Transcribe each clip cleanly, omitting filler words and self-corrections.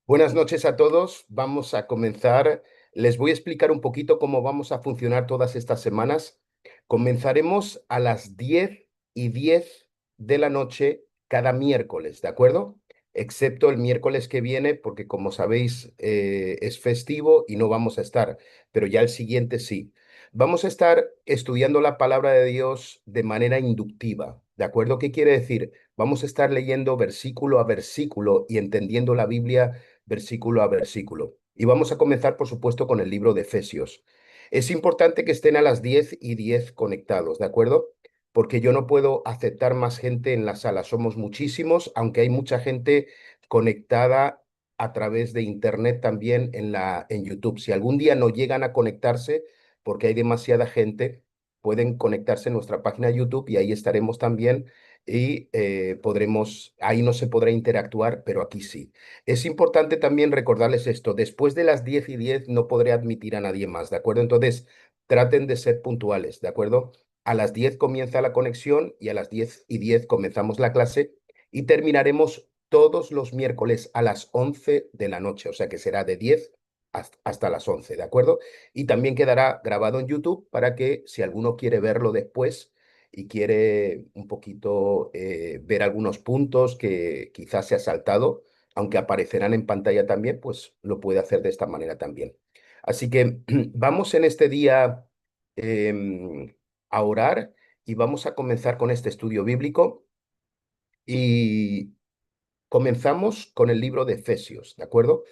Buenas noches a todos. Vamos a comenzar. Les voy a explicar un poquito cómo vamos a funcionar todas estas semanas. Comenzaremos a las 10:10 de la noche cada miércoles, ¿de acuerdo? Excepto el miércoles que viene, porque como sabéis, es festivo y no vamos a estar, pero ya el siguiente sí. Vamos a estar estudiando la palabra de Dios de manera inductiva, ¿de acuerdo? ¿Qué quiere decir? Vamos a estar leyendo versículo a versículo y entendiendo la Biblia versículo a versículo. Y vamos a comenzar, por supuesto, con el libro de Efesios. Es importante que estén a las 10:10 conectados, ¿de acuerdo? Porque yo no puedo aceptar más gente en la sala. Somos muchísimos, aunque hay mucha gente conectada a través de internet también en YouTube. Si algún día no llegan a conectarse, porque hay demasiada gente, pueden conectarse en nuestra página de YouTube y ahí estaremos también y ahí no se podrá interactuar, pero aquí sí. Es importante también recordarles esto, después de las 10:10 no podré admitir a nadie más, ¿de acuerdo? Entonces, traten de ser puntuales, ¿de acuerdo? A las 10 comienza la conexión y a las 10:10 comenzamos la clase y terminaremos todos los miércoles a las 11 de la noche, o sea que será de 10 hasta las 11, ¿de acuerdo? Y también quedará grabado en YouTube para que si alguno quiere verlo después y quiere un poquito ver algunos puntos que quizás se ha saltado, aunque aparecerán en pantalla también, pues lo puede hacer de esta manera también. Así que vamos en este día a orar y vamos a comenzar con este estudio bíblico y comenzamos con el libro de Efesios, ¿de acuerdo?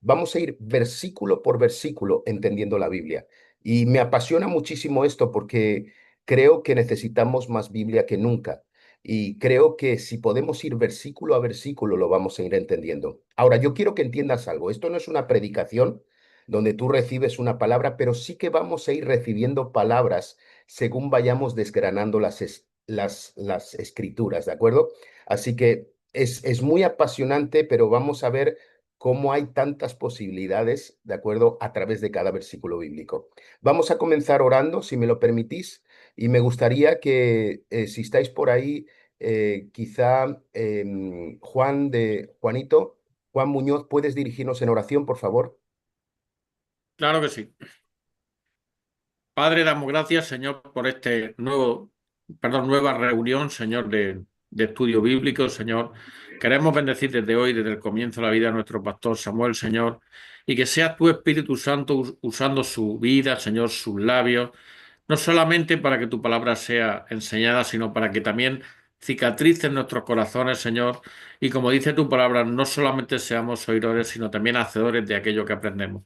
Vamos a ir versículo por versículo entendiendo la Biblia. Y me apasiona muchísimo esto porque creo que necesitamos más Biblia que nunca. Y creo que si podemos ir versículo a versículo, lo vamos a ir entendiendo. Ahora, yo quiero que entiendas algo. Esto no es una predicación donde tú recibes una palabra, pero sí que vamos a ir recibiendo palabras según vayamos desgranando las escrituras, ¿de acuerdo? Así que es muy apasionante, pero vamos a ver cómo hay tantas posibilidades, ¿de acuerdo?, a través de cada versículo bíblico. Vamos a comenzar orando, si me lo permitís, y me gustaría que, si estáis por ahí, quizá Juan Muñoz, ¿puedes dirigirnos en oración, por favor? Claro que sí. Padre, damos gracias, Señor, por nueva reunión, Señor, de estudio bíblico, Señor. Queremos bendecir desde hoy, desde el comienzo de la vida de nuestro pastor Samuel, Señor, y que sea tu Espíritu Santo usando su vida, Señor, sus labios, no solamente para que tu palabra sea enseñada, sino para que también cicatrice en nuestros corazones, Señor, y como dice tu palabra, no solamente seamos oidores, sino también hacedores de aquello que aprendemos.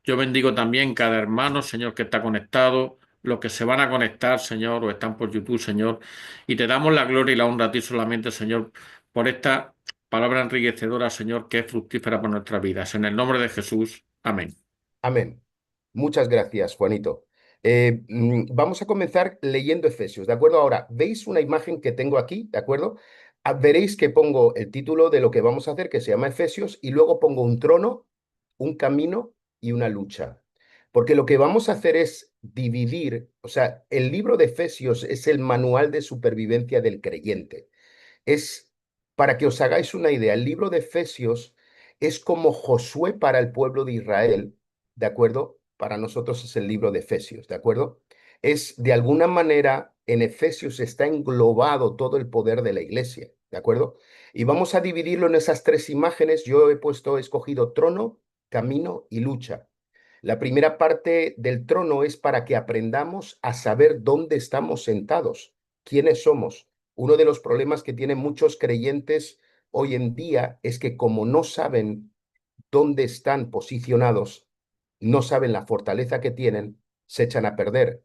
Yo bendigo también cada hermano, Señor, que está conectado, los que se van a conectar, Señor, o están por YouTube, Señor. Y te damos la gloria y la honra a ti solamente, Señor, por esta palabra enriquecedora, Señor, que es fructífera para nuestras vidas. En el nombre de Jesús. Amén. Amén. Muchas gracias, Juanito. Vamos a comenzar leyendo Efesios, ¿de acuerdo? Ahora, ¿veis una imagen que tengo aquí? ¿De acuerdo? Veréis que pongo el título de lo que vamos a hacer, que se llama Efesios, y luego pongo un trono, un camino y una lucha. Porque lo que vamos a hacer es dividir, o sea, el libro de Efesios es el manual de supervivencia del creyente. Es, para que os hagáis una idea, el libro de Efesios es como Josué para el pueblo de Israel, ¿de acuerdo? Para nosotros es el libro de Efesios, ¿de acuerdo? Es de alguna manera, en Efesios está englobado todo el poder de la iglesia, ¿de acuerdo? Y vamos a dividirlo en esas tres imágenes. Yo he escogido trono, camino y lucha. La primera parte del trono es para que aprendamos a saber dónde estamos sentados, quiénes somos. Uno de los problemas que tienen muchos creyentes hoy en día es que como no saben dónde están posicionados, no saben la fortaleza que tienen, se echan a perder.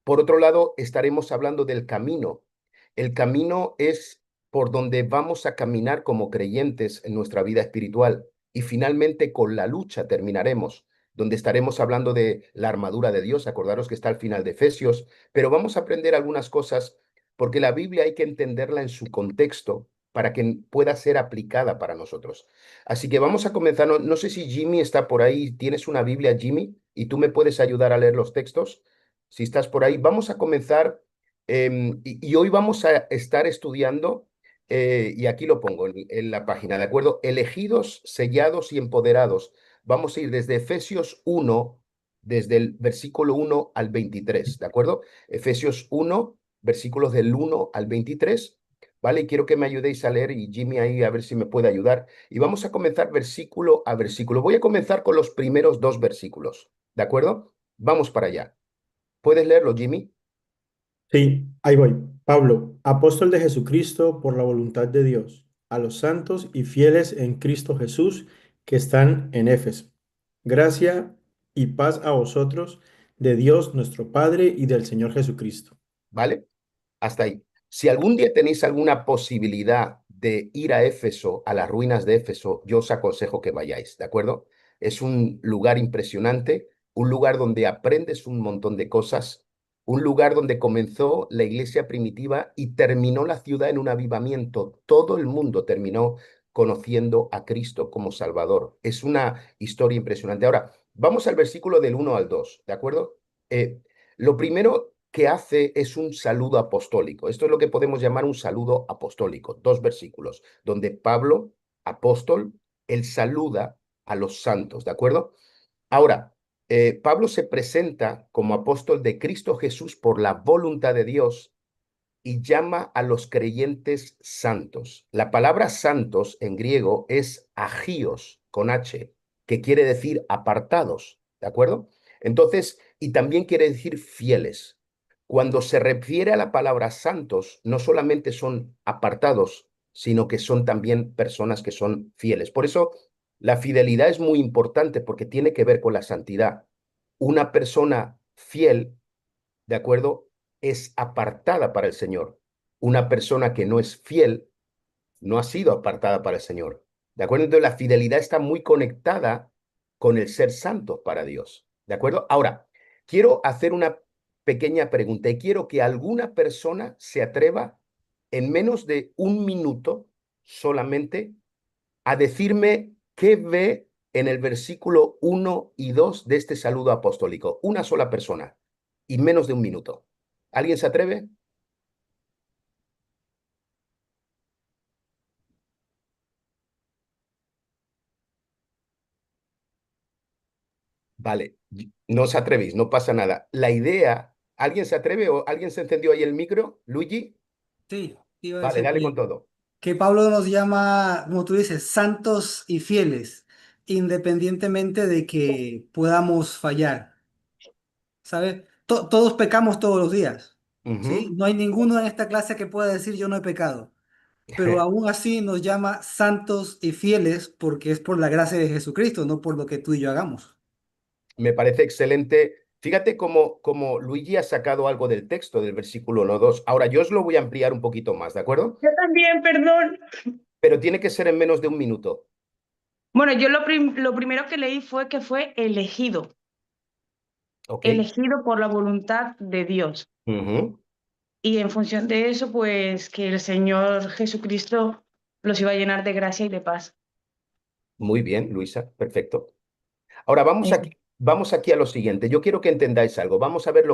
Por otro lado, estaremos hablando del camino. El camino es por donde vamos a caminar como creyentes en nuestra vida espiritual. Y finalmente con la lucha terminaremos, donde estaremos hablando de la armadura de Dios. Acordaros que está al final de Efesios, pero vamos a aprender algunas cosas porque la Biblia hay que entenderla en su contexto para que pueda ser aplicada para nosotros. Así que vamos a comenzar. No sé si Jimmy está por ahí. ¿Tienes una Biblia, Jimmy? ¿Y tú me puedes ayudar a leer los textos? Si estás por ahí, vamos a comenzar y hoy vamos a estar estudiando y aquí lo pongo en la página, ¿de acuerdo? Elegidos, sellados y empoderados. Vamos a ir desde Efesios 1, desde el versículo 1 al 23, ¿de acuerdo? Efesios 1, versículos del 1 al 23, ¿vale? Y quiero que me ayudéis a leer y Jimmy ahí a ver si me puede ayudar. Y vamos a comenzar versículo a versículo. Voy a comenzar con los primeros dos versículos, ¿de acuerdo? Vamos para allá. ¿Puedes leerlo, Jimmy? Sí, ahí voy. Pablo, apóstol de Jesucristo por la voluntad de Dios, a los santos y fieles en Cristo Jesús que están en Éfeso. Gracia y paz a vosotros, de Dios nuestro Padre y del Señor Jesucristo. ¿Vale? Hasta ahí. Si algún día tenéis alguna posibilidad de ir a Éfeso, a las ruinas de Éfeso, yo os aconsejo que vayáis, ¿de acuerdo? Es un lugar impresionante, un lugar donde aprendes un montón de cosas, un lugar donde comenzó la iglesia primitiva y terminó la ciudad en un avivamiento. Todo el mundo terminó conociendo a Cristo como Salvador. Es una historia impresionante. Ahora, vamos al versículo del 1 al 2, ¿de acuerdo? Lo primero que hace es un saludo apostólico. Esto es lo que podemos llamar un saludo apostólico. Dos versículos, donde Pablo, apóstol, él saluda a los santos, ¿de acuerdo? Ahora, Pablo se presenta como apóstol de Cristo Jesús por la voluntad de Dios y llama a los creyentes santos. La palabra santos en griego es agios, con H, que quiere decir apartados, ¿de acuerdo? Entonces, y también quiere decir fieles. Cuando se refiere a la palabra santos, no solamente son apartados, sino que son también personas que son fieles. Por eso, la fidelidad es muy importante porque tiene que ver con la santidad. Una persona fiel, ¿de acuerdo? Es apartada para el Señor. Una persona que no es fiel no ha sido apartada para el Señor. ¿De acuerdo? Entonces la fidelidad está muy conectada con el ser santo para Dios. ¿De acuerdo? Ahora, quiero hacer una pequeña pregunta y quiero que alguna persona se atreva en menos de un minuto solamente a decirme qué ve en el versículo 1 y 2 de este saludo apostólico. Una sola persona y menos de un minuto. ¿Alguien se atreve? Vale, no os atrevéis, no pasa nada. La idea, ¿alguien se atreve o alguien se encendió ahí el micro? Luigi, Sí, iba a vale, decir dale con todo. que Pablo nos llama, como tú dices, santos y fieles, independientemente de que podamos fallar, ¿sabes? Todos pecamos todos los días, ¿sí? Ujú. No hay ninguno en esta clase que pueda decir yo no he pecado, pero aún así nos llama santos y fieles porque es por la gracia de Jesucristo, no por lo que tú y yo hagamos. Me parece excelente. Fíjate cómo Luigi ha sacado algo del texto del versículo 1 2. Ahora yo os lo voy a ampliar un poquito más, ¿de acuerdo? Yo también, perdón. Pero tiene que ser en menos de un minuto, Bueno, yo lo primero que leí fue que fue ¿ok? elegido por la voluntad de Dios. Ujú. Y en función de eso, pues que el Señor Jesucristo los iba a llenar de gracia y de paz. Muy bien, Luisa, perfecto. Ahora vamos aquí a lo siguiente. Yo quiero que entendáis algo. Vamos a ver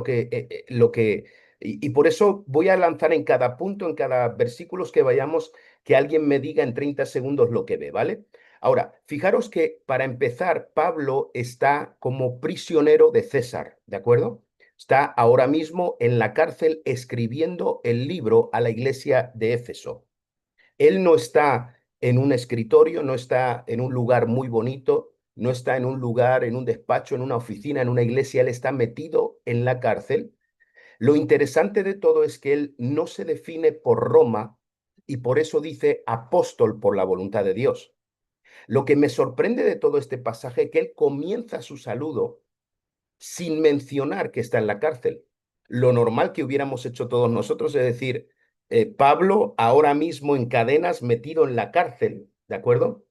y por eso voy a lanzar en cada punto, en cada versículo que vayamos, que alguien me diga en 30 segundos lo que ve, ¿vale? Ahora, fijaros que para empezar, Pablo está como prisionero de César, ¿de acuerdo? Está ahora mismo en la cárcel escribiendo el libro a la iglesia de Éfeso. Él no está en un escritorio, no está en un lugar muy bonito, no está en un lugar, en un despacho, en una oficina, en una iglesia, él está metido en la cárcel. Lo interesante de todo es que él no se define por Roma y por eso dice apóstol por la voluntad de Dios. Lo que me sorprende de todo este pasaje es que él comienza su saludo sin mencionar que está en la cárcel. Lo normal que hubiéramos hecho todos nosotros es decir, Pablo ahora mismo en cadenas metido en la cárcel, ¿de acuerdo?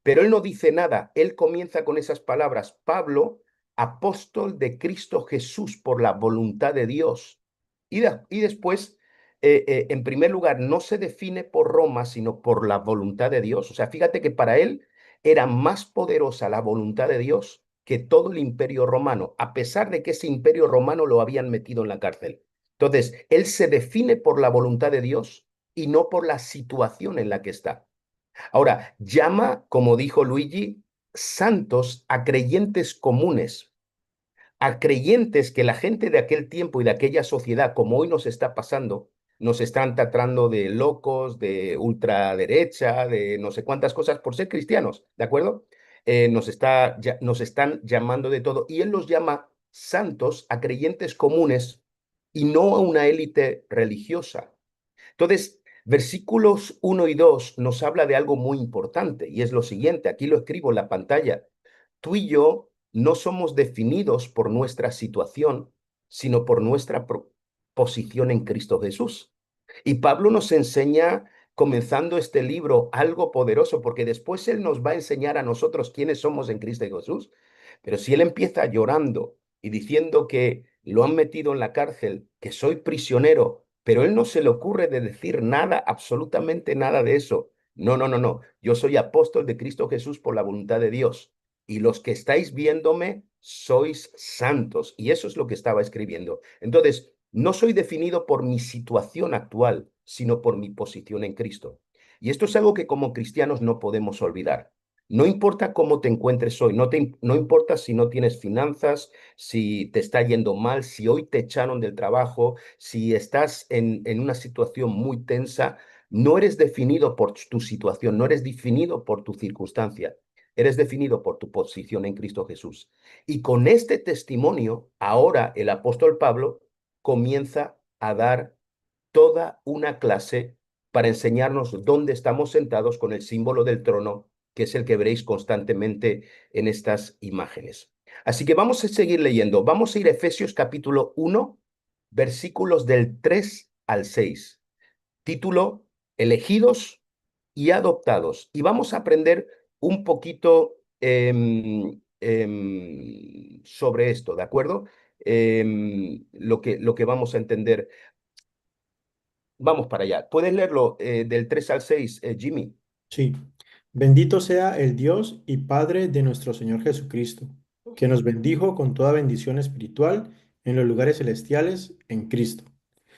Pero él no dice nada, él comienza con esas palabras, Pablo, apóstol de Cristo Jesús por la voluntad de Dios. Y después, en primer lugar, no se define por Roma, sino por la voluntad de Dios. O sea, fíjate que para él era más poderosa la voluntad de Dios que todo el imperio romano, a pesar de que ese imperio romano lo habían metido en la cárcel. Entonces, él se define por la voluntad de Dios y no por la situación en la que está. Ahora, llama, como dijo Luigi, santos a creyentes comunes, a creyentes que la gente de aquel tiempo y de aquella sociedad, como hoy nos está pasando, nos están tratando de locos, de ultraderecha, de no sé cuántas cosas por ser cristianos, ¿de acuerdo? Nos están llamando de todo y él los llama santos a creyentes comunes y no a una élite religiosa. Entonces, versículos 1 y 2 nos habla de algo muy importante y es lo siguiente, aquí lo escribo en la pantalla. Tú y yo no somos definidos por nuestra situación, sino por nuestra posición en Cristo Jesús. Y Pablo nos enseña, comenzando este libro, algo poderoso, porque después él nos va a enseñar a nosotros quiénes somos en Cristo Jesús. Pero si él empieza llorando y diciendo que lo han metido en la cárcel, que soy prisionero, pero él no se le ocurre de decir nada, absolutamente nada de eso. No, no, no, no. Yo soy apóstol de Cristo Jesús por la voluntad de Dios. Y los que estáis viéndome sois santos. Y eso es lo que estaba escribiendo. Entonces, no soy definido por mi situación actual, sino por mi posición en Cristo. Y esto es algo que como cristianos no podemos olvidar. No importa cómo te encuentres hoy, no importa si no tienes finanzas, si te está yendo mal, si hoy te echaron del trabajo, si estás en una situación muy tensa, no eres definido por tu situación, no eres definido por tu circunstancia, eres definido por tu posición en Cristo Jesús. Y con este testimonio, ahora el apóstol Pablo comienza a dar toda una clase para enseñarnos dónde estamos sentados con el símbolo del trono, que es el que veréis constantemente en estas imágenes. Así que vamos a seguir leyendo. Vamos a ir a Efesios capítulo 1, versículos del 3 al 6. Título, elegidos y adoptados. Y vamos a aprender un poquito sobre esto, ¿de acuerdo? Lo que vamos a entender. Vamos para allá. ¿Puedes leerlo del 3 al 6, Jimmy? Sí. Bendito sea el Dios y Padre de nuestro Señor Jesucristo, que nos bendijo con toda bendición espiritual en los lugares celestiales en Cristo,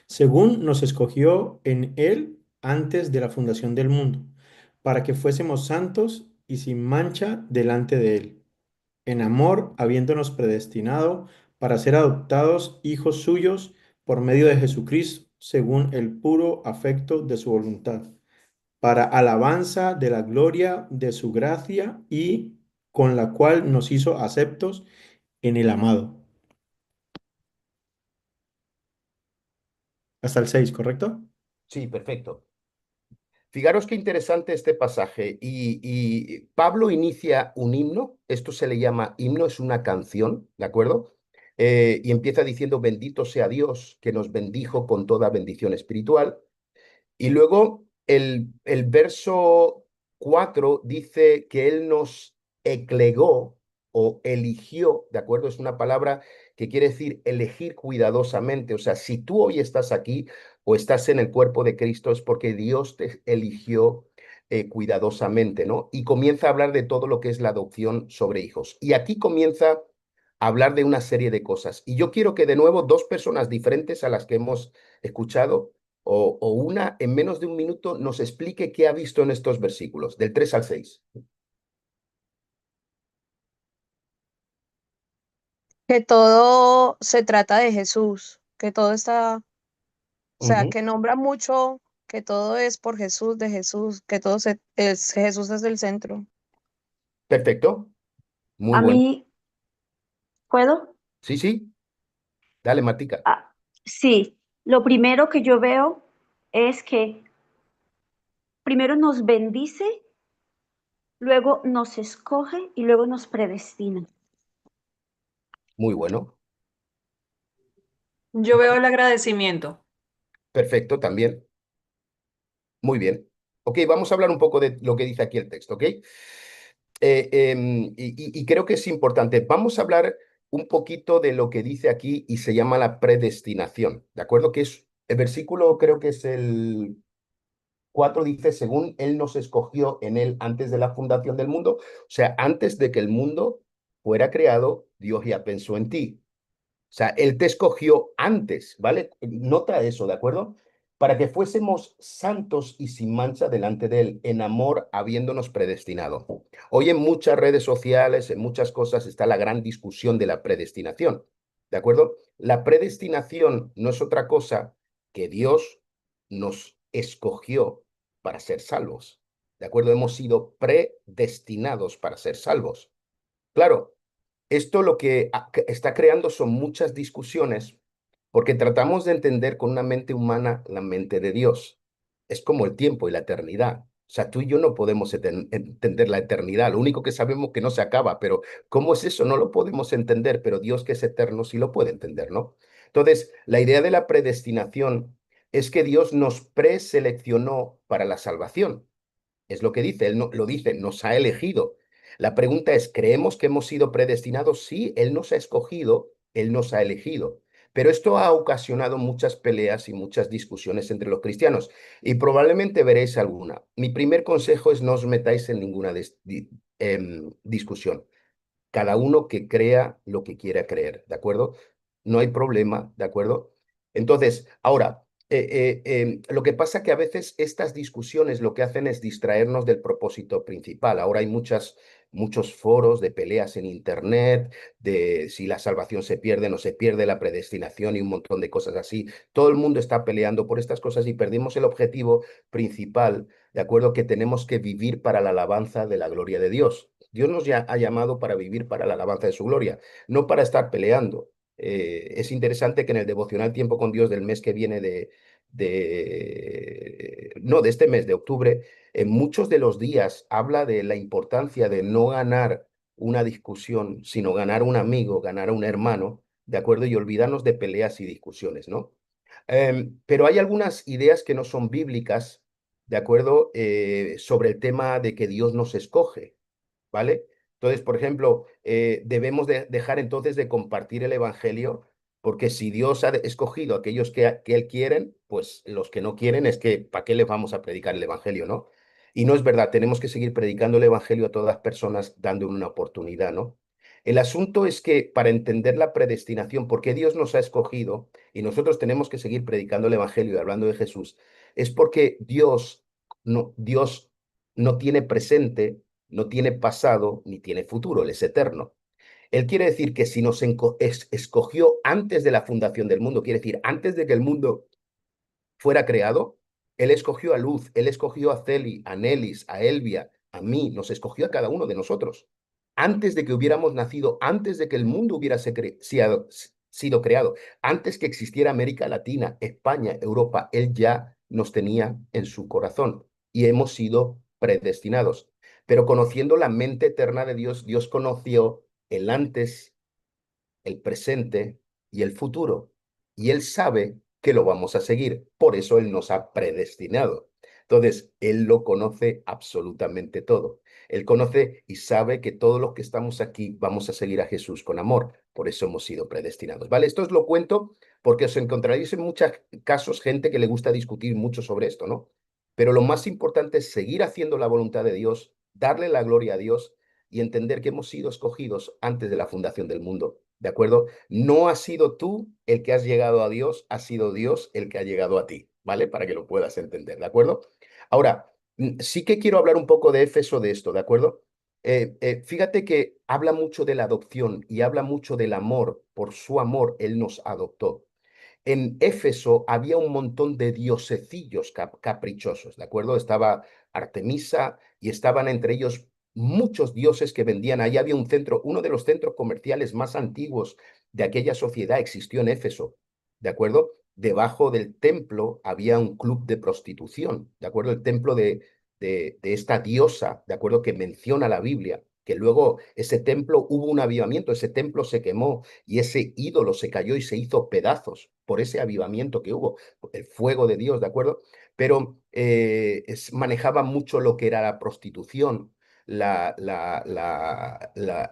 según nos escogió en Él antes de la fundación del mundo, para que fuésemos santos y sin mancha delante de Él, en amor, habiéndonos predestinado para ser adoptados hijos suyos por medio de Jesucristo, según el puro afecto de su voluntad, para alabanza de la gloria de su gracia y con la cual nos hizo aceptos en el amado. Hasta el 6, ¿correcto? Sí, perfecto. Fijaros qué interesante este pasaje. Y Pablo inicia un himno, esto se le llama himno, es una canción, ¿de acuerdo? Y empieza diciendo, bendito sea Dios que nos bendijo con toda bendición espiritual. Y luego el verso 4 dice que Él nos eclegó o eligió, ¿de acuerdo? Es una palabra que quiere decir elegir cuidadosamente. O sea, si tú hoy estás aquí o estás en el cuerpo de Cristo es porque Dios te eligió cuidadosamente, ¿no? Y comienza a hablar de todo lo que es la adopción sobre hijos. Y aquí comienza a hablar de una serie de cosas. Y yo quiero que de nuevo dos personas diferentes a las que hemos escuchado o una en menos de un minuto nos explique qué ha visto en estos versículos, del 3 al 6. Que todo se trata de Jesús, que todo está, o sea, Ujú. que nombra mucho, que todo es por Jesús, de Jesús, que todo es Jesús es el centro. Perfecto, muy A bueno. mí, ¿puedo? Sí, sí, dale, Matica. Ah, sí, lo primero que yo veo es que primero nos bendice, luego nos escoge y luego nos predestina. Muy bueno, Yo veo el agradecimiento. perfecto también. Muy bien. Ok, vamos a hablar un poco de lo que dice aquí el texto, ¿ok? Y creo que es importante. Vamos a hablar un poquito de lo que dice aquí y se llama la predestinación, ¿de acuerdo? Que es el versículo, creo que es el 4 dice, según Él nos escogió en Él antes de la fundación del mundo, o sea, antes de que el mundo fuera creado, Dios ya pensó en ti. O sea, Él te escogió antes, ¿vale? Nota eso, ¿de acuerdo? para que fuésemos santos y sin mancha delante de Él, en amor, habiéndonos predestinado. Hoy en muchas redes sociales, en muchas cosas, está la gran discusión de la predestinación, ¿de acuerdo? La predestinación no es otra cosa que Dios nos escogió para ser salvos, ¿de acuerdo? Hemos sido predestinados para ser salvos. Claro, esto lo que está creando son muchas discusiones porque tratamos de entender con una mente humana la mente de Dios. Es como el tiempo y la eternidad. O sea, tú y yo no podemos entender la eternidad. Lo único que sabemos es que no se acaba, pero ¿cómo es eso? No lo podemos entender, pero Dios que es eterno sí lo puede entender, ¿no? Entonces, la idea de la predestinación es que Dios nos preseleccionó para la salvación. Es lo que dice, él no, lo dice, nos ha elegido. La pregunta es, ¿creemos que hemos sido predestinados? Sí, Él nos ha escogido, Él nos ha elegido. Pero esto ha ocasionado muchas peleas y muchas discusiones entre los cristianos. Y probablemente veréis alguna. Mi primer consejo es no os metáis en ninguna discusión. Cada uno que crea lo que quiera creer, ¿de acuerdo? No hay problema, ¿de acuerdo? Entonces, ahora, lo que pasa que a veces estas discusiones lo que hacen es distraernos del propósito principal. Ahora hay muchos foros de peleas en Internet, de si la salvación se pierde, no se pierde, la predestinación y un montón de cosas así. Todo el mundo está peleando por estas cosas y perdimos el objetivo principal, ¿de acuerdo? Que tenemos que vivir para la alabanza de la gloria de Dios. Dios nos ha llamado para vivir para la alabanza de su gloria, no para estar peleando. Es interesante que en el devocional Tiempo con Dios del mes que viene no, de este mes de octubre, en muchos de los días habla de la importancia de no ganar una discusión, sino ganar un amigo, ganar a un hermano, ¿de acuerdo? Y olvidarnos de peleas y discusiones, ¿no? Pero hay algunas ideas que no son bíblicas, ¿de acuerdo? Sobre el tema de que Dios nos escoge. ¿Vale? Entonces, por ejemplo, debemos dejar entonces de compartir el Evangelio, porque si Dios ha escogido a aquellos que Él quieren, pues los que no quieren es que, ¿para qué les vamos a predicar el Evangelio, no? Y no es verdad, tenemos que seguir predicando el Evangelio a todas las personas, dándole una oportunidad, ¿no? El asunto es que para entender la predestinación, por qué Dios nos ha escogido y nosotros tenemos que seguir predicando el Evangelio y hablando de Jesús, es porque Dios no tiene presente, no tiene pasado ni tiene futuro, Él es eterno. Él quiere decir que si nos escogió antes de la fundación del mundo, quiere decir antes de que el mundo fuera creado, Él escogió a Luz, Él escogió a Celi, a Nelis, a Elvia, a mí, nos escogió a cada uno de nosotros. Antes de que hubiéramos nacido, antes de que el mundo hubiera sido creado, antes que existiera América Latina, España, Europa, Él ya nos tenía en su corazón y hemos sido predestinados. Pero conociendo la mente eterna de Dios, Dios conoció el antes, el presente y el futuro. Y Él sabe que lo vamos a seguir. Por eso Él nos ha predestinado. Entonces, Él lo conoce absolutamente todo. Él conoce y sabe que todos los que estamos aquí vamos a seguir a Jesús con amor. Por eso hemos sido predestinados. ¿Vale? Esto os lo cuento porque os encontraréis en muchos casos gente que le gusta discutir mucho sobre esto, ¿no? Pero lo más importante es seguir haciendo la voluntad de Dios, darle la gloria a Dios y entender que hemos sido escogidos antes de la fundación del mundo. ¿De acuerdo? No has sido tú el que has llegado a Dios, ha sido Dios el que ha llegado a ti, ¿vale? Para que lo puedas entender, ¿de acuerdo? Ahora, sí que quiero hablar un poco de Éfeso de esto, ¿de acuerdo? Fíjate que habla mucho de la adopción y habla mucho del amor. Por su amor, Él nos adoptó. En Éfeso había un montón de diosecillos caprichosos, ¿de acuerdo? Estaba Artemisa y estaban entre ellos muchos dioses que vendían. Ahí había un centro, uno de los centros comerciales más antiguos de aquella sociedad existió en Éfeso, ¿de acuerdo? Debajo del templo había un club de prostitución, ¿de acuerdo? El templo de esta diosa, ¿de acuerdo? Que menciona la Biblia, que luego ese templo hubo un avivamiento, ese templo se quemó y ese ídolo se cayó y se hizo pedazos por ese avivamiento que hubo, el fuego de Dios, ¿de acuerdo? Pero manejaba mucho lo que era la prostitución,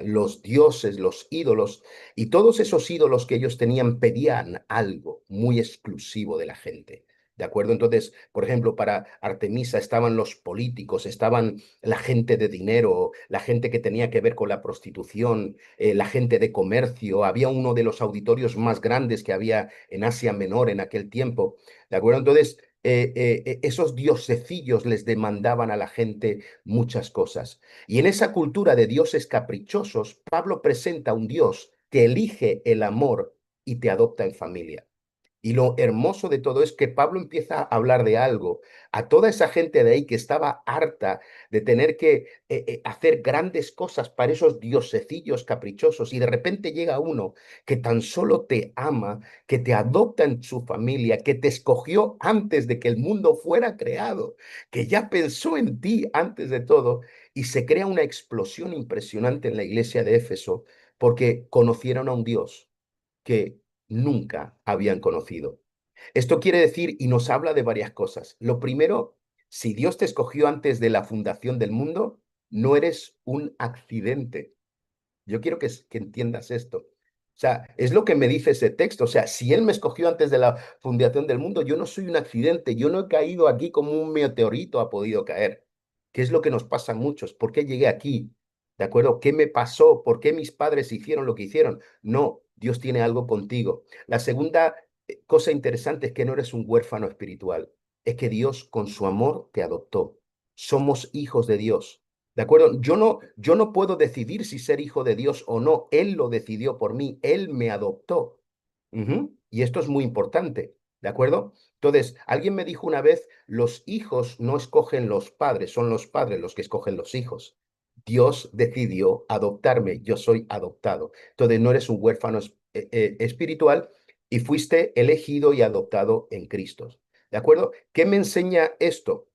los dioses, los ídolos, y todos esos ídolos que ellos tenían pedían algo muy exclusivo de la gente. ¿De acuerdo? Entonces, por ejemplo, para Artemisa estaban los políticos, estaban la gente de dinero, la gente que tenía que ver con la prostitución, la gente de comercio. Había uno de los auditorios más grandes que había en Asia Menor en aquel tiempo. ¿De acuerdo? Entonces, esos diosecillos les demandaban a la gente muchas cosas. Y en esa cultura de dioses caprichosos, Pablo presenta un Dios que elige el amor y te adopta en familia. Y lo hermoso de todo es que Pablo empieza a hablar de algo a toda esa gente de ahí que estaba harta de tener que hacer grandes cosas para esos diosecillos caprichosos y de repente llega uno que tan solo te ama, que te adopta en su familia, que te escogió antes de que el mundo fuera creado, que ya pensó en ti antes de todo y se crea una explosión impresionante en la iglesia de Éfeso porque conocieron a un Dios que nunca habían conocido. Esto quiere decir y nos habla de varias cosas. Lo primero, si Dios te escogió antes de la fundación del mundo, no eres un accidente. Yo quiero que entiendas esto. O sea, es lo que me dice ese texto. O sea, si Él me escogió antes de la fundación del mundo, yo no soy un accidente. Yo no he caído aquí como un meteorito ha podido caer. ¿Qué es lo que nos pasa a muchos? ¿Por qué llegué aquí? ¿De acuerdo? ¿Qué me pasó? ¿Por qué mis padres hicieron lo que hicieron? No, Dios tiene algo contigo. La segunda cosa interesante es que no eres un huérfano espiritual. Es que Dios con su amor te adoptó. Somos hijos de Dios. ¿De acuerdo? Yo no puedo decidir si ser hijo de Dios o no. Él lo decidió por mí. Él me adoptó. Y esto es muy importante. ¿De acuerdo? Entonces, alguien me dijo una vez, los hijos no escogen los padres, son los padres los que escogen los hijos. Dios decidió adoptarme, yo soy adoptado. Entonces, no eres un huérfano espiritual y fuiste elegido y adoptado en Cristo. ¿De acuerdo? ¿Qué me enseña esto?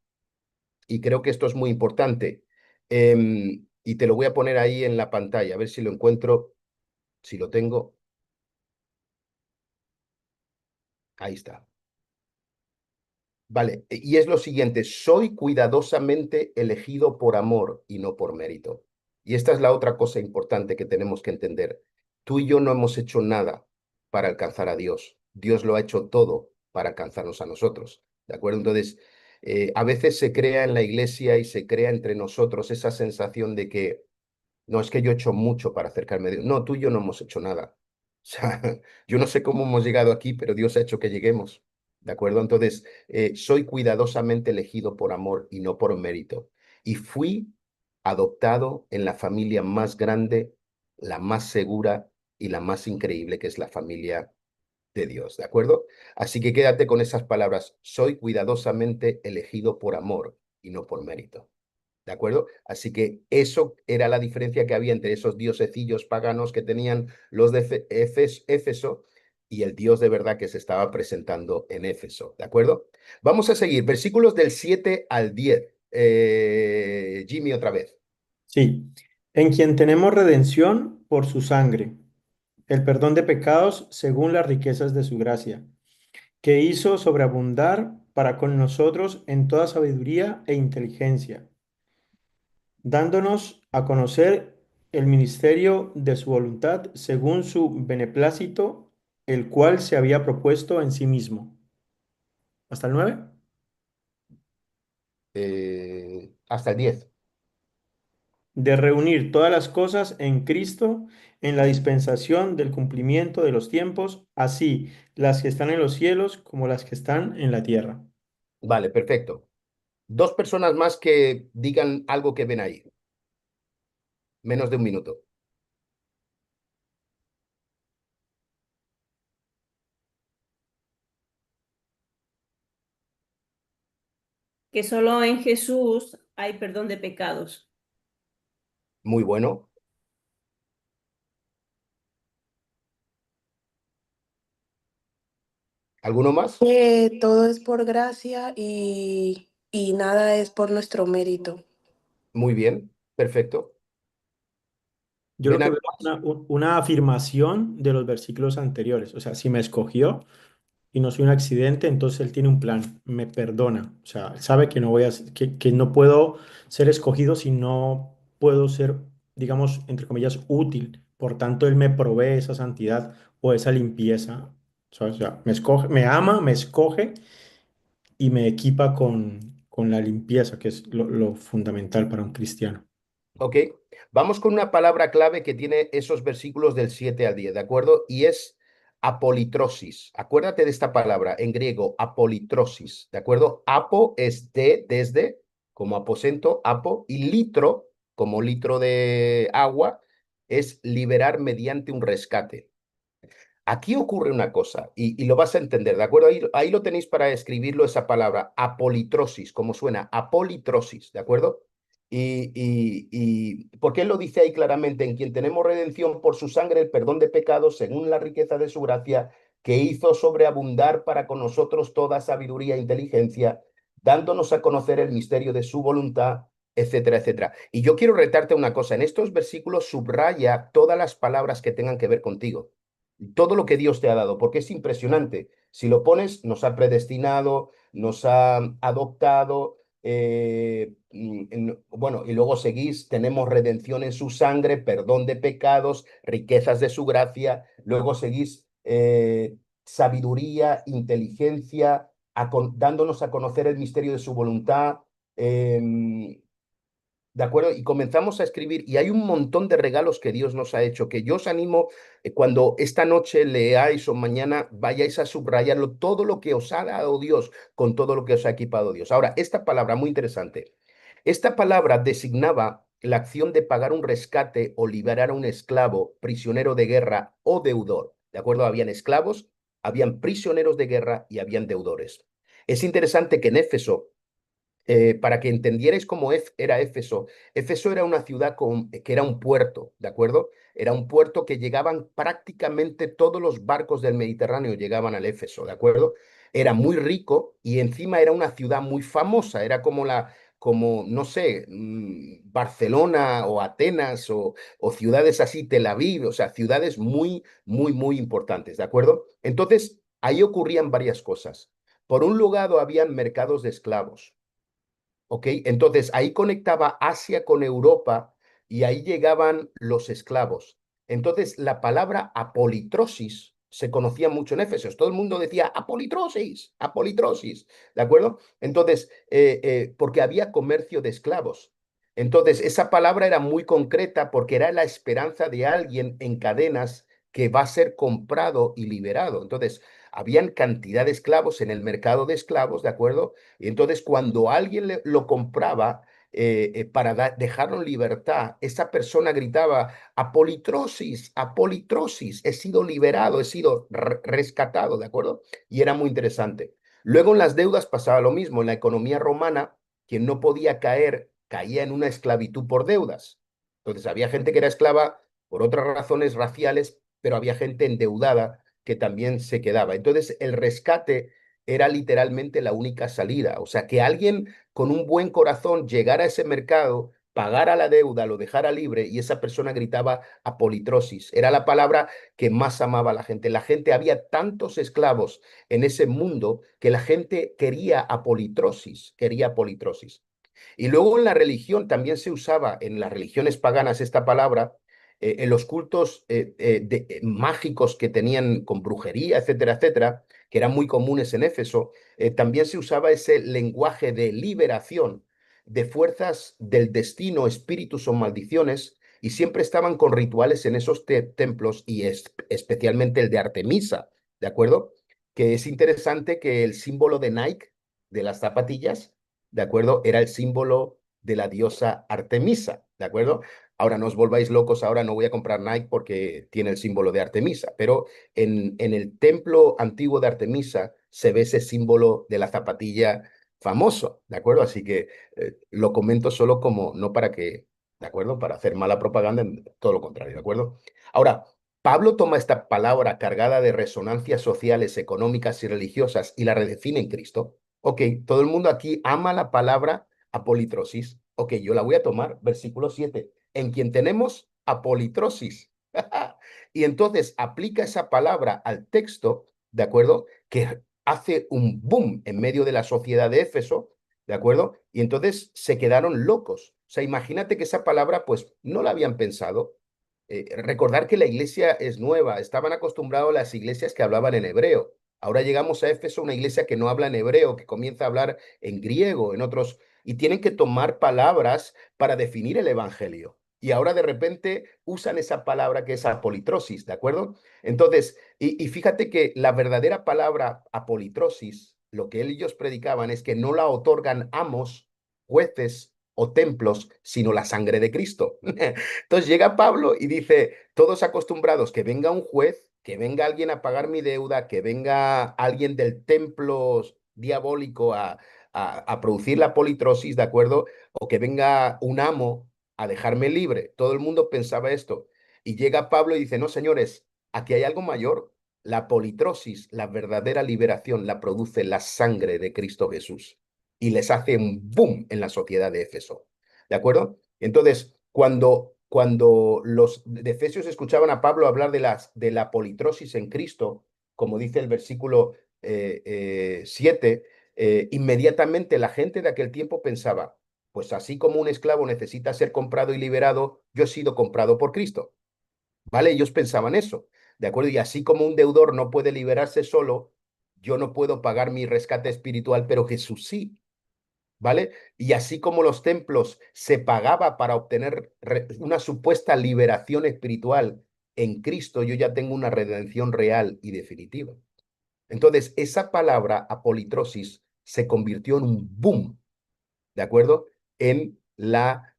Y creo que esto es muy importante. Y te lo voy a poner ahí en la pantalla, a ver si lo encuentro, si lo tengo. Ahí está. Vale, y es lo siguiente, soy cuidadosamente elegido por amor y no por mérito. Y esta es la otra cosa importante que tenemos que entender. Tú y yo no hemos hecho nada para alcanzar a Dios. Dios lo ha hecho todo para alcanzarnos a nosotros. ¿De acuerdo? Entonces, a veces se crea en la iglesia y se crea entre nosotros esa sensación de que no, es que yo he hecho mucho para acercarme a Dios. No, tú y yo no hemos hecho nada. O sea, yo no sé cómo hemos llegado aquí, pero Dios ha hecho que lleguemos. ¿De acuerdo? Entonces, soy cuidadosamente elegido por amor y no por mérito. Y fui adoptado en la familia más grande, la más segura y la más increíble, que es la familia de Dios. ¿De acuerdo? Así que quédate con esas palabras. Soy cuidadosamente elegido por amor y no por mérito. ¿De acuerdo? Así que eso era la diferencia que había entre esos diosecillos paganos que tenían los de Éfeso y el Dios de verdad que se estaba presentando en Éfeso. ¿De acuerdo? Vamos a seguir. Versículos del 7 al 10. Jimmy, otra vez. Sí, en quien tenemos redención por su sangre, el perdón de pecados según las riquezas de su gracia, que hizo sobreabundar para con nosotros en toda sabiduría e inteligencia, dándonos a conocer el ministerio de su voluntad según su beneplácito, el cual se había propuesto en sí mismo. ¿Hasta el 9? Hasta el 10. De reunir todas las cosas en Cristo en la dispensación del cumplimiento de los tiempos, así las que están en los cielos como las que están en la tierra. Vale, perfecto. Dos personas más que digan algo que ven ahí. Menos de un minuto. Que solo en Jesús hay perdón de pecados. Muy bueno. ¿Alguno más? Todo es por gracia y nada es por nuestro mérito. Muy bien. Perfecto. Yo lo ¿Ven que algo veo es más? una afirmación de los versículos anteriores. O sea, si me escogió y no soy un accidente, entonces Él tiene un plan, me perdona. O sea, Él sabe que no voy a, que no puedo ser escogido si no puedo ser, digamos, entre comillas, útil. Por tanto, Él me provee esa santidad o esa limpieza. O sea, me escoge, me ama, me escoge y me equipa con la limpieza, que es lo fundamental para un cristiano. Ok, vamos con una palabra clave que tiene esos versículos del 7 al 10, ¿de acuerdo? Y es Apolitrosis. Acuérdate de esta palabra en griego, apolitrosis, ¿de acuerdo? Apo es de, desde, como aposento, apo, y litro, como litro de agua, es liberar mediante un rescate. Aquí ocurre una cosa, y lo vas a entender, ¿de acuerdo? Ahí lo tenéis para escribirlo, esa palabra, apolitrosis, como suena, apolitrosis, ¿de acuerdo? Porque él lo dice ahí claramente, en quien tenemos redención por su sangre, el perdón de pecados, según la riqueza de su gracia, que hizo sobreabundar para con nosotros toda sabiduría e inteligencia, dándonos a conocer el misterio de su voluntad, etcétera, etcétera. Y yo quiero retarte una cosa, en estos versículos subraya todas las palabras que tengan que ver contigo, todo lo que Dios te ha dado, porque es impresionante. Si lo pones, nos ha predestinado, nos ha adoptado, bueno, y luego seguís, tenemos redención en su sangre, perdón de pecados, riquezas de su gracia, luego seguís sabiduría, inteligencia, dándonos a conocer el misterio de su voluntad, ¿de acuerdo? Y comenzamos a escribir y hay un montón de regalos que Dios nos ha hecho, que yo os animo, cuando esta noche leáis o mañana vayáis a subrayarlo, todo lo que os ha dado Dios, con todo lo que os ha equipado Dios. Ahora, esta palabra, muy interesante, esta palabra designaba la acción de pagar un rescate o liberar a un esclavo, prisionero de guerra o deudor, ¿de acuerdo? Habían esclavos, habían prisioneros de guerra y habían deudores. Es interesante que en Éfeso, para que entendierais cómo era Éfeso, Éfeso era una ciudad que era un puerto, ¿de acuerdo? Era un puerto que llegaban prácticamente todos los barcos del Mediterráneo, llegaban al Éfeso, ¿de acuerdo? Era muy rico y encima era una ciudad muy famosa, era como no sé, Barcelona o Atenas o ciudades así, Tel Aviv, o sea, ciudades muy, muy, muy importantes, ¿de acuerdo? Entonces, ahí ocurrían varias cosas. Por un lado, habían mercados de esclavos. ¿Ok? Entonces ahí conectaba Asia con Europa y ahí llegaban los esclavos. Entonces la palabra apolitrosis se conocía mucho en Éfeso. Todo el mundo decía apolitrosis, apolitrosis, ¿de acuerdo? Entonces, porque había comercio de esclavos. Entonces esa palabra era muy concreta porque era la esperanza de alguien en cadenas que va a ser comprado y liberado. Entonces, habían cantidad de esclavos en el mercado de esclavos, ¿de acuerdo? Y entonces cuando alguien lo compraba para dejarlo en libertad, esa persona gritaba, apolitrosis, apolitrosis, he sido liberado, he sido rescatado, ¿de acuerdo? Y era muy interesante. Luego en las deudas pasaba lo mismo. En la economía romana, quien no podía caer, caía en una esclavitud por deudas. Entonces había gente que era esclava por otras razones raciales, pero había gente endeudada que también se quedaba. Entonces el rescate era literalmente la única salida. O sea, que alguien con un buen corazón llegara a ese mercado, pagara la deuda, lo dejara libre y esa persona gritaba apolitrosis. Era la palabra que más amaba la gente. La gente, había tantos esclavos en ese mundo que la gente quería apolitrosis, quería apolitrosis. Y luego en la religión también se usaba, en las religiones paganas, esta palabra, en los cultos mágicos que tenían con brujería, etcétera, etcétera, que eran muy comunes en Éfeso, también se usaba ese lenguaje de liberación de fuerzas del destino, espíritus o maldiciones, y siempre estaban con rituales en esos templos, y especialmente el de Artemisa, ¿de acuerdo? Que es interesante que el símbolo de Nike, de las zapatillas, ¿de acuerdo? Era el símbolo de la diosa Artemisa, ¿de acuerdo? Ahora no os volváis locos, ahora no voy a comprar Nike porque tiene el símbolo de Artemisa, pero en el templo antiguo de Artemisa se ve ese símbolo de la zapatilla famoso, ¿de acuerdo? Así que lo comento solo como, no para que, ¿de acuerdo? Para hacer mala propaganda, todo lo contrario, ¿de acuerdo? Ahora, Pablo toma esta palabra cargada de resonancias sociales, económicas y religiosas y la redefine en Cristo. Ok, todo el mundo aquí ama la palabra apolitrosis. Ok, yo la voy a tomar, versículo 7, en quien tenemos apolitrosis. Y entonces aplica esa palabra al texto, ¿de acuerdo? Que hace un boom en medio de la sociedad de Éfeso, ¿de acuerdo? Y entonces se quedaron locos. O sea, imagínate que esa palabra pues no la habían pensado. Recordar que la iglesia es nueva, estaban acostumbrados a las iglesias que hablaban en hebreo. Ahora llegamos a Éfeso, una iglesia que no habla en hebreo, que comienza a hablar en griego, en otros, y tienen que tomar palabras para definir el evangelio. y ahora de repente usan esa palabra que es apolitrosis, ¿de acuerdo? Entonces, y fíjate que la verdadera palabra apolitrosis, lo que ellos predicaban es que no la otorgan amos, jueces o templos, sino la sangre de Cristo. Entonces llega Pablo y dice, todos acostumbrados que venga un juez, que venga alguien a pagar mi deuda, que venga alguien del templo diabólico a producir la politrosis, ¿de acuerdo? O que venga un amo a dejarme libre. Todo el mundo pensaba esto. Y llega Pablo y dice, no, señores, aquí hay algo mayor. La politrosis, la verdadera liberación, la produce la sangre de Cristo Jesús. Y les hace un boom en la sociedad de Éfeso. ¿De acuerdo? Entonces, cuando los de Efesios escuchaban a Pablo hablar de la politrosis en Cristo, como dice el versículo 7, inmediatamente la gente de aquel tiempo pensaba, pues así como un esclavo necesita ser comprado y liberado, yo he sido comprado por Cristo. ¿Vale? Ellos pensaban eso, ¿de acuerdo? Y así como un deudor no puede liberarse solo, yo no puedo pagar mi rescate espiritual, pero Jesús sí. ¿Vale? Y así como los templos se pagaba para obtener una supuesta liberación espiritual, en Cristo yo ya tengo una redención real y definitiva. Entonces, esa palabra apolitrosis se convirtió en un boom, ¿de acuerdo? En la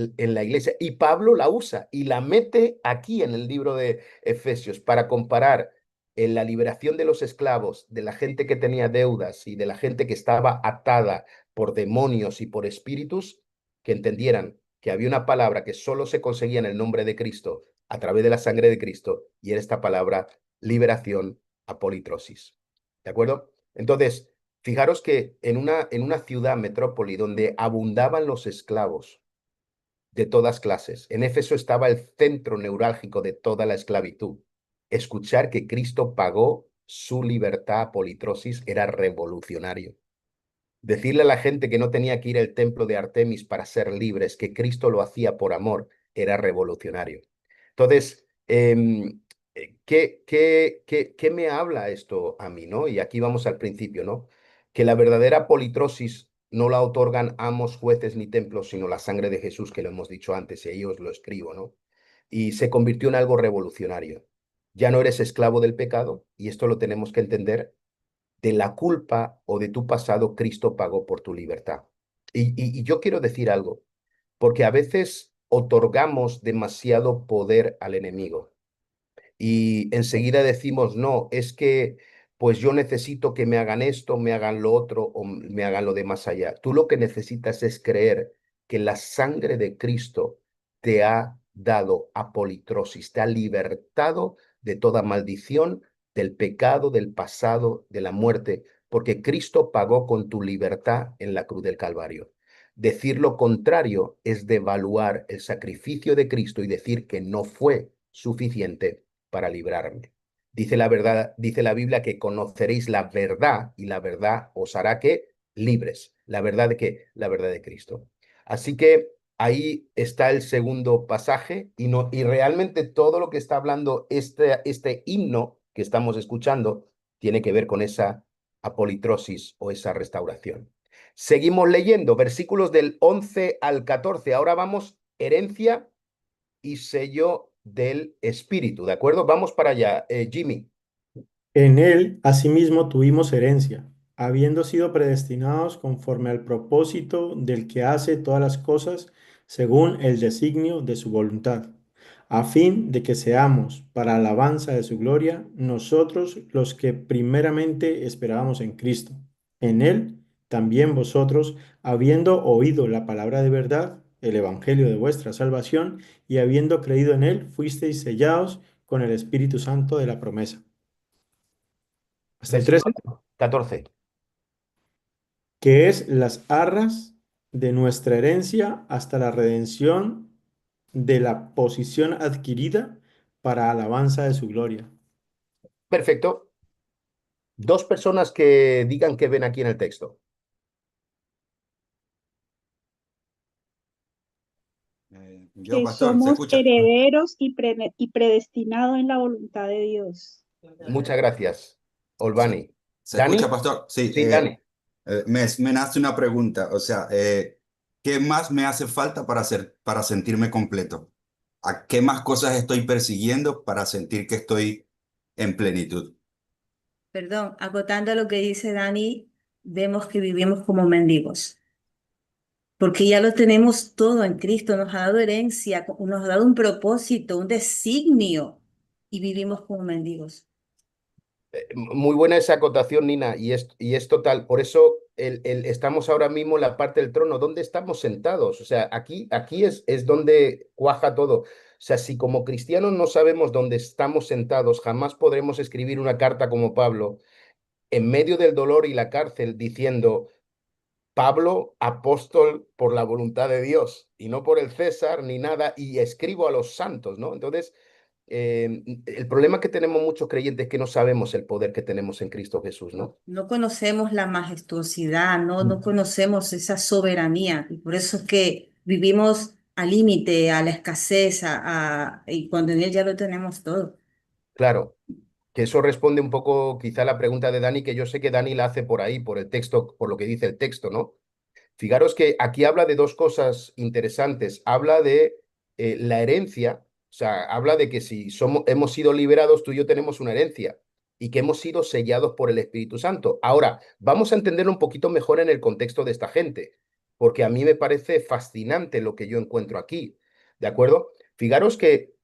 iglesia. Y Pablo la usa y la mete aquí en el libro de Efesios para comparar en la liberación de los esclavos, de la gente que tenía deudas y de la gente que estaba atada por demonios y por espíritus, que entendieran que había una palabra que solo se conseguía en el nombre de Cristo, a través de la sangre de Cristo, y era esta palabra liberación, apolitrosis. ¿De acuerdo? Entonces, fijaros que en una ciudad metrópoli donde abundaban los esclavos de todas clases, en Éfeso estaba el centro neurálgico de toda la esclavitud. Escuchar que Cristo pagó su libertad a politrosis era revolucionario. Decirle a la gente que no tenía que ir al templo de Artemis para ser libres, que Cristo lo hacía por amor, era revolucionario. Entonces, ¿qué me habla esto a mí, no? Y aquí vamos al principio, ¿no? Que la verdadera politrosis no la otorgan amos, jueces ni templos, sino la sangre de Jesús, que lo hemos dicho antes, y ahí os lo escribo, ¿no? Y se convirtió en algo revolucionario. Ya no eres esclavo del pecado, y esto lo tenemos que entender. De la culpa o de tu pasado, Cristo pagó por tu libertad. Y yo quiero decir algo, porque a veces otorgamos demasiado poder al enemigo y enseguida decimos, no, es que pues yo necesito que me hagan esto, me hagan lo otro o me hagan lo de más allá. Tú lo que necesitas es creer que la sangre de Cristo te ha dado apolitrosis, te ha libertado de toda maldición, del pecado, del pasado, de la muerte, porque Cristo pagó con tu libertad en la cruz del Calvario. Decir lo contrario es devaluar el sacrificio de Cristo y decir que no fue suficiente para librarme. Dice la verdad, dice la Biblia que conoceréis la verdad y la verdad os hará que libres. La verdad de que la verdad de Cristo. Así que ahí está el segundo pasaje y realmente todo lo que está hablando este himno que estamos escuchando tiene que ver con esa apolitrosis o esa restauración. Seguimos leyendo versículos del 11 al 14. Ahora vamos, herencia y sello del Espíritu, ¿de acuerdo? Vamos para allá, Jimmy. En él, asimismo, tuvimos herencia, habiendo sido predestinados conforme al propósito del que hace todas las cosas según el designio de su voluntad, a fin de que seamos, para alabanza de su gloria, nosotros los que primeramente esperábamos en Cristo. En él, también vosotros, habiendo oído la palabra de verdad, el evangelio de vuestra salvación, y habiendo creído en él, fuisteis sellados con el Espíritu Santo de la promesa. Hasta el 13, Versículo 14. que es las arras de nuestra herencia hasta la redención de la posición adquirida para alabanza de su gloria. Perfecto. Dos personas que digan que ven aquí en el texto. Yo, Que pastor, ¿se somos escucha? herederos y predestinados en la voluntad de Dios. Muchas gracias, ¿Se, Olvani. se ¿Dani? escucha, pastor? Sí, Sí, Dani. me nace una pregunta. O sea, ¿Qué más me hace falta para sentirme completo? ¿A qué más cosas estoy persiguiendo para sentir que estoy en plenitud? Perdón, acotando a lo que dice Dani, vemos que vivimos como mendigos, porque ya lo tenemos todo en Cristo, nos ha dado herencia, nos ha dado un propósito, un designio, y vivimos como mendigos. Muy buena esa acotación, Nina, y es total. Por eso estamos ahora mismo en la parte del trono. ¿Dónde estamos sentados? O sea, aquí es donde cuaja todo. O sea, si como cristianos no sabemos dónde estamos sentados, jamás podremos escribir una carta como Pablo, en medio del dolor y la cárcel, diciendo, Pablo, apóstol por la voluntad de Dios, y no por el César ni nada, y escribo a los santos, ¿no? Entonces, el problema que tenemos muchos creyentes es que no sabemos el poder que tenemos en Cristo Jesús, ¿no? No conocemos la majestuosidad, no conocemos esa soberanía, y por eso es que vivimos al límite, a la escasez, y cuando en Él ya lo tenemos todo. Claro, que eso responde un poco quizá a la pregunta de Dani, que yo sé que Dani la hace por ahí, por el texto, por lo que dice el texto, ¿no? Fijaros que aquí habla de dos cosas interesantes. Habla de la herencia, o sea, habla de que si hemos sido liberados, tú y yo tenemos una herencia y que hemos sido sellados por el Espíritu Santo. Ahora, vamos a entenderlo un poquito mejor en el contexto de esta gente, porque a mí me parece fascinante lo que yo encuentro aquí, ¿de acuerdo? Fijaros que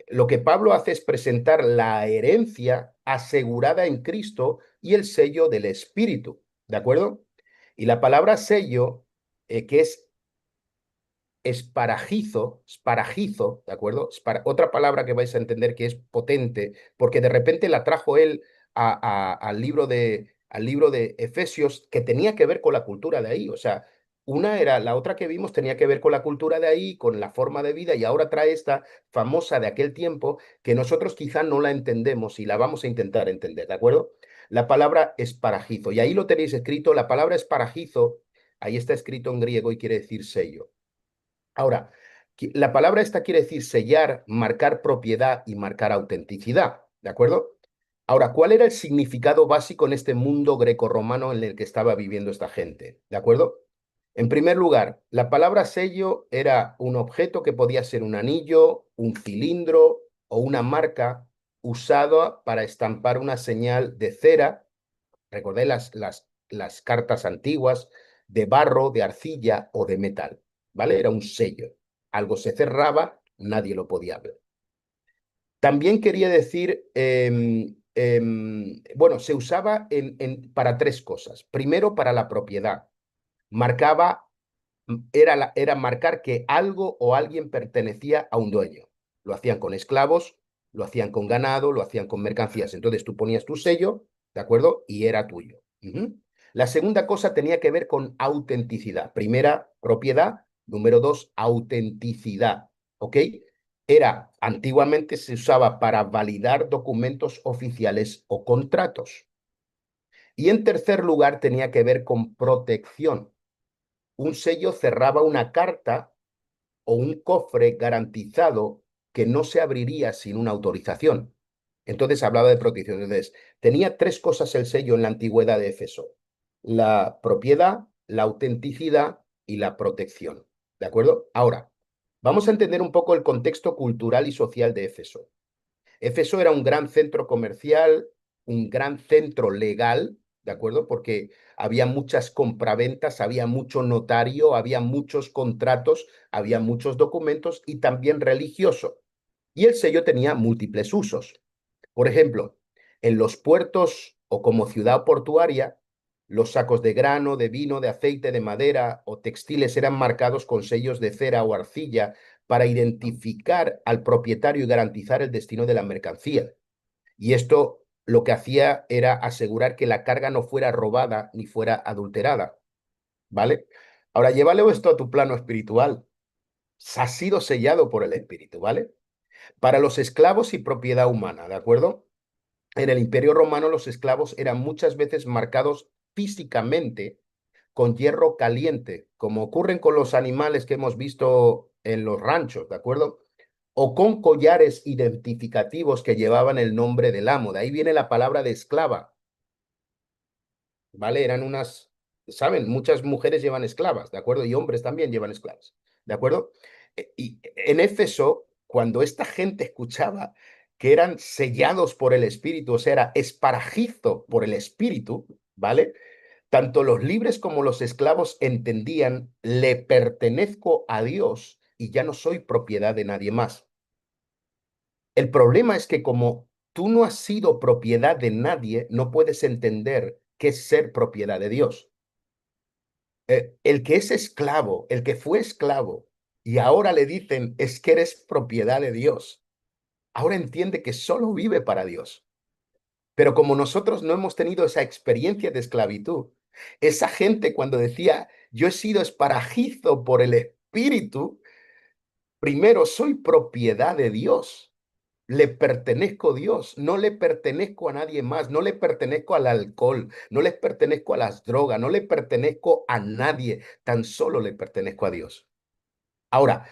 lo que Pablo hace es presentar la herencia asegurada en Cristo y el sello del Espíritu. ¿De acuerdo? Y la palabra sello, que es esparagizo, ¿de acuerdo? Otra palabra que vais a entender que es potente, porque de repente la trajo él al libro de Efesios, que tenía que ver con la cultura de ahí. O sea, la otra que vimos tenía que ver con la cultura de ahí, con la forma de vida, y ahora trae esta famosa de aquel tiempo que nosotros quizá no la entendemos y la vamos a intentar entender, ¿de acuerdo? La palabra esparagizo, y ahí lo tenéis escrito, la palabra esparagizo, ahí está escrito en griego y quiere decir sello. Ahora, la palabra esta quiere decir sellar, marcar propiedad y marcar autenticidad, ¿de acuerdo? Ahora, ¿cuál era el significado básico en este mundo grecorromano en el que estaba viviendo esta gente? ¿De acuerdo? En primer lugar, la palabra sello era un objeto que podía ser un anillo, un cilindro o una marca usada para estampar una señal de cera. Recordé las cartas antiguas, de barro, de arcilla o de metal, ¿vale? Era un sello. Algo se cerraba, nadie lo podía ver. También quería decir, bueno, se usaba para tres cosas. Primero, para la propiedad. Marcaba, era marcar que algo o alguien pertenecía a un dueño. Lo hacían con esclavos, lo hacían con ganado, lo hacían con mercancías. Entonces tú ponías tu sello, ¿de acuerdo? Y era tuyo. La segunda cosa tenía que ver con autenticidad. Primera, propiedad. Número dos, autenticidad. ¿Ok? Antiguamente se usaba para validar documentos oficiales o contratos. Y en tercer lugar, tenía que ver con protección. Un sello cerraba una carta o un cofre garantizado que no se abriría sin una autorización. Entonces hablaba de protección. Entonces, tenía tres cosas el sello en la antigüedad de Éfeso: la propiedad, la autenticidad y la protección. ¿De acuerdo? Ahora, vamos a entender un poco el contexto cultural y social de Éfeso. Éfeso era un gran centro comercial, un gran centro legal, ¿de acuerdo? Porque había muchas compraventas, había mucho notario, había muchos contratos, había muchos documentos y también religioso. Y el sello tenía múltiples usos. Por ejemplo, en los puertos o como ciudad portuaria, los sacos de grano, de vino, de aceite, de madera o textiles eran marcados con sellos de cera o arcilla para identificar al propietario y garantizar el destino de la mercancía. Y esto lo que hacía era asegurar que la carga no fuera robada ni fuera adulterada. ¿Vale? Ahora, llévalo esto a tu plano espiritual. Ha sido sellado por el Espíritu, ¿vale? Para los esclavos y propiedad humana, ¿de acuerdo? En el Imperio Romano los esclavos eran muchas veces marcados físicamente con hierro caliente, como ocurren con los animales que hemos visto en los ranchos, ¿de acuerdo? O con collares identificativos que llevaban el nombre del amo. De ahí viene la palabra de esclava, ¿vale? Eran unas ¿saben? Muchas mujeres llevan esclavas, ¿de acuerdo? Y hombres también llevan esclavas, ¿de acuerdo? Y en Éfeso, cuando esta gente escuchaba que eran sellados por el Espíritu, o sea, era esparagizo por el Espíritu, ¿vale? Tanto los libres como los esclavos entendían, le pertenezco a Dios y ya no soy propiedad de nadie más. El problema es que como tú no has sido propiedad de nadie, no puedes entender qué es ser propiedad de Dios. El que es esclavo, el que fue esclavo, y ahora le dicen, es que eres propiedad de Dios, ahora entiende que solo vive para Dios. Pero como nosotros no hemos tenido esa experiencia de esclavitud, esa gente cuando decía, yo he sido esparagizo por el Espíritu, primero soy propiedad de Dios. Le pertenezco a Dios, no le pertenezco a nadie más, no le pertenezco al alcohol, no le pertenezco a las drogas, no le pertenezco a nadie, tan solo le pertenezco a Dios. Ahora,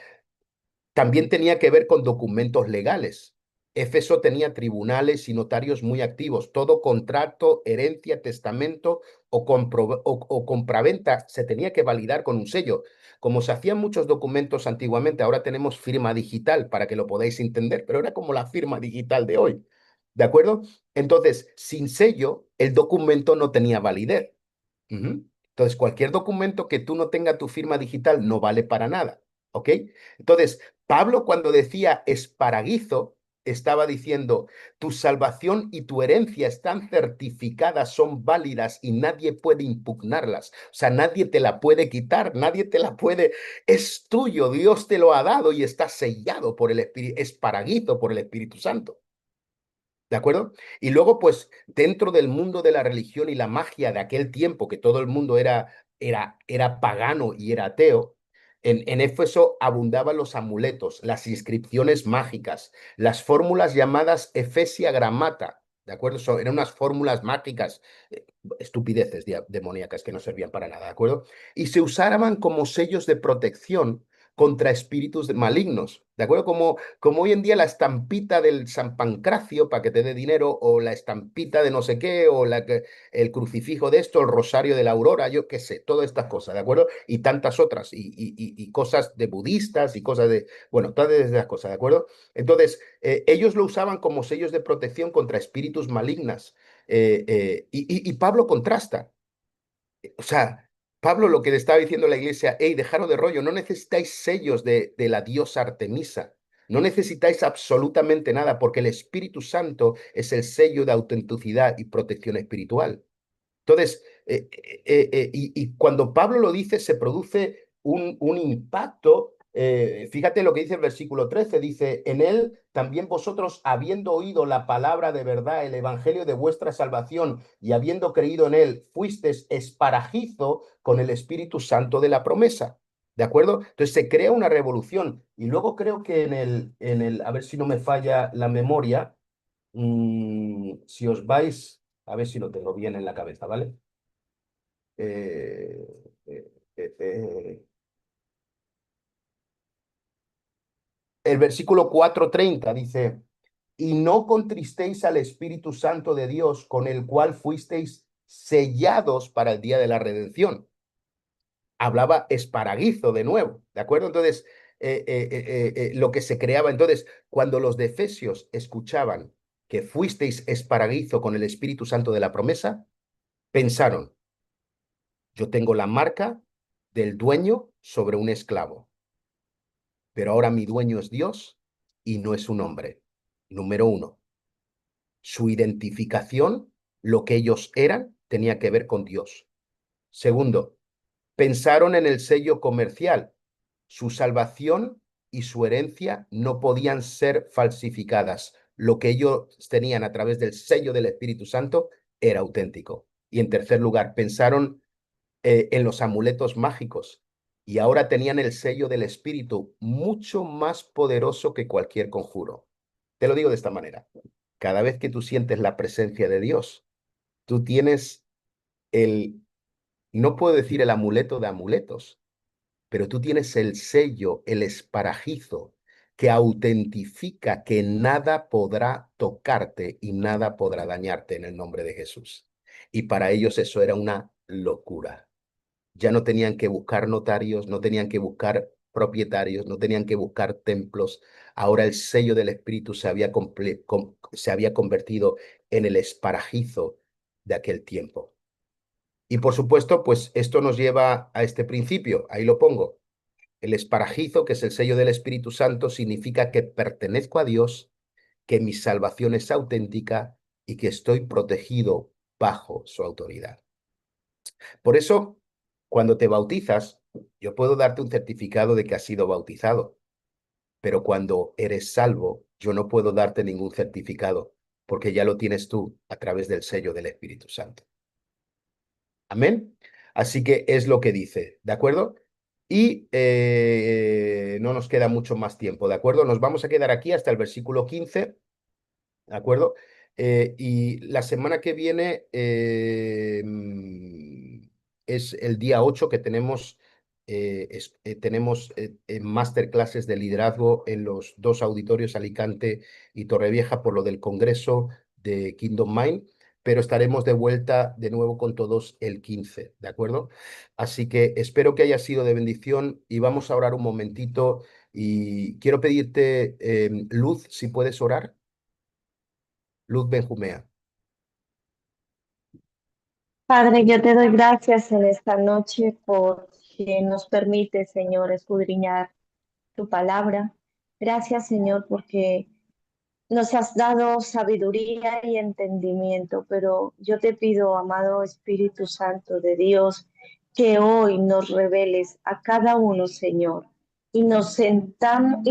también tenía que ver con documentos legales. Éfeso tenía tribunales y notarios muy activos. Todo contrato, herencia, testamento o compraventa se tenía que validar con un sello. Como se hacían muchos documentos antiguamente, ahora tenemos firma digital para que lo podáis entender, pero era como la firma digital de hoy. ¿De acuerdo? Entonces, sin sello, el documento no tenía validez. Entonces, cualquier documento que tú no tenga tu firma digital no vale para nada. ¿Ok? Entonces, Pablo cuando decía esparaguizo, estaba diciendo, tu salvación y tu herencia están certificadas, son válidas y nadie puede impugnarlas. O sea, nadie te la puede quitar, nadie te la puede... Es tuyo, Dios te lo ha dado y está sellado por el Espíritu, esparaguizo por el Espíritu Santo. ¿De acuerdo? Y luego, pues, dentro del mundo de la religión y la magia de aquel tiempo, que todo el mundo era pagano y era ateo, en Éfeso abundaban los amuletos, las inscripciones mágicas, las fórmulas llamadas Efesia Gramata, ¿de acuerdo? Eran unas fórmulas mágicas, estupideces demoníacas que no servían para nada, ¿de acuerdo? Y se usaban como sellos de protección contra espíritus malignos, ¿de acuerdo? Como hoy en día la estampita del San Pancracio para que te dé dinero, o la estampita de no sé qué, o el crucifijo de esto, el rosario de la aurora, yo qué sé, todas estas cosas, ¿de acuerdo? Y tantas otras, y cosas de budistas y cosas de, bueno, todas esas cosas, ¿de acuerdo? Entonces, ellos lo usaban como sellos de protección contra espíritus malignas, y Pablo contrasta. O sea, Pablo lo que le estaba diciendo a la iglesia, hey, dejaros de rollo, no necesitáis sellos de la diosa Artemisa, no necesitáis absolutamente nada, porque el Espíritu Santo es el sello de autenticidad y protección espiritual. Entonces, y cuando Pablo lo dice, se produce un impacto. Fíjate lo que dice el versículo 13, dice, en él también vosotros, habiendo oído la palabra de verdad, el evangelio de vuestra salvación, y habiendo creído en él, fuisteis esparagizo con el Espíritu Santo de la promesa. ¿De acuerdo? Entonces se crea una revolución. Y luego creo que a ver si no me falla la memoria, si os vais, a ver si lo tengo bien en la cabeza, ¿vale? Eh, eh, eh, eh, el versículo 4:30 dice, y no contristéis al Espíritu Santo de Dios, con el cual fuisteis sellados para el día de la redención. Hablaba esparaguizo de nuevo, ¿de acuerdo? Entonces, lo que se creaba, entonces, cuando los de Efesios escuchaban que fuisteis esparaguizo con el Espíritu Santo de la promesa, pensaron, yo tengo la marca del dueño sobre un esclavo, pero ahora mi dueño es Dios y no es un hombre. Número uno, su identificación, lo que ellos eran, tenía que ver con Dios. Segundo, pensaron en el sello comercial. Su salvación y su herencia no podían ser falsificadas. Lo que ellos tenían a través del sello del Espíritu Santo era auténtico. Y en tercer lugar, pensaron en los amuletos mágicos, y ahora tenían el sello del Espíritu mucho más poderoso que cualquier conjuro. Te lo digo de esta manera. Cada vez que tú sientes la presencia de Dios, tú tienes no puedo decir el amuleto de amuletos, pero tú tienes el sello, el esparagizo, que autentifica que nada podrá tocarte y nada podrá dañarte en el nombre de Jesús. Y para ellos eso era una locura. Ya no tenían que buscar notarios, no tenían que buscar propietarios, no tenían que buscar templos. Ahora el sello del Espíritu se había convertido en el esparajizo de aquel tiempo. Y por supuesto, pues esto nos lleva a este principio, ahí lo pongo. El esparajizo, que es el sello del Espíritu Santo, significa que pertenezco a Dios, que mi salvación es auténtica y que estoy protegido bajo su autoridad. Por eso, cuando te bautizas, yo puedo darte un certificado de que has sido bautizado, pero cuando eres salvo, yo no puedo darte ningún certificado, porque ya lo tienes tú a través del sello del Espíritu Santo. Amén. Así que es lo que dice, ¿de acuerdo? Y no nos queda mucho más tiempo, ¿de acuerdo? Nos vamos a quedar aquí hasta el versículo 15, ¿de acuerdo? Y la semana que viene es el día 8 que tenemos, masterclasses de liderazgo en los dos auditorios, Alicante y Torrevieja, por lo del Congreso de Kingdom Mind, pero estaremos de vuelta de nuevo con todos el 15, ¿de acuerdo? Así que espero que haya sido de bendición y vamos a orar un momentito y quiero pedirte, Luz, si puedes orar. Luz Benjumea. Padre, yo te doy gracias en esta noche porque nos permite, Señor, escudriñar tu palabra. Gracias, Señor, porque nos has dado sabiduría y entendimiento, pero yo te pido, amado Espíritu Santo de Dios, que hoy nos reveles a cada uno, Señor, y nos sentamos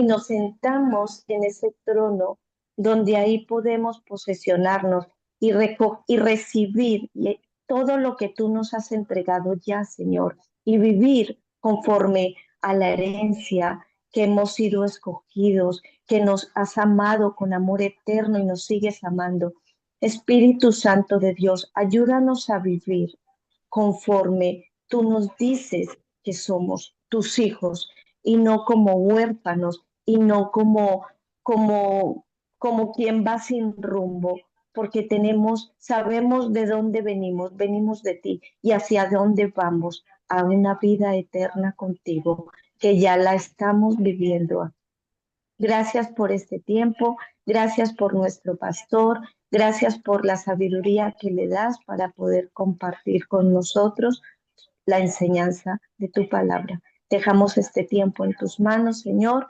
en ese trono donde ahí podemos posesionarnos y recibir todo lo que tú nos has entregado ya, Señor, y vivir conforme a la herencia que hemos sido escogidos, que nos has amado con amor eterno y nos sigues amando. Espíritu Santo de Dios, ayúdanos a vivir conforme tú nos dices que somos tus hijos y no como huérfanos y no como quien va sin rumbo, porque sabemos de dónde venimos de ti y hacia dónde vamos, a una vida eterna contigo, que ya la estamos viviendo. Gracias por este tiempo, gracias por nuestro pastor, gracias por la sabiduría que le das para poder compartir con nosotros la enseñanza de tu palabra. Dejamos este tiempo en tus manos, Señor,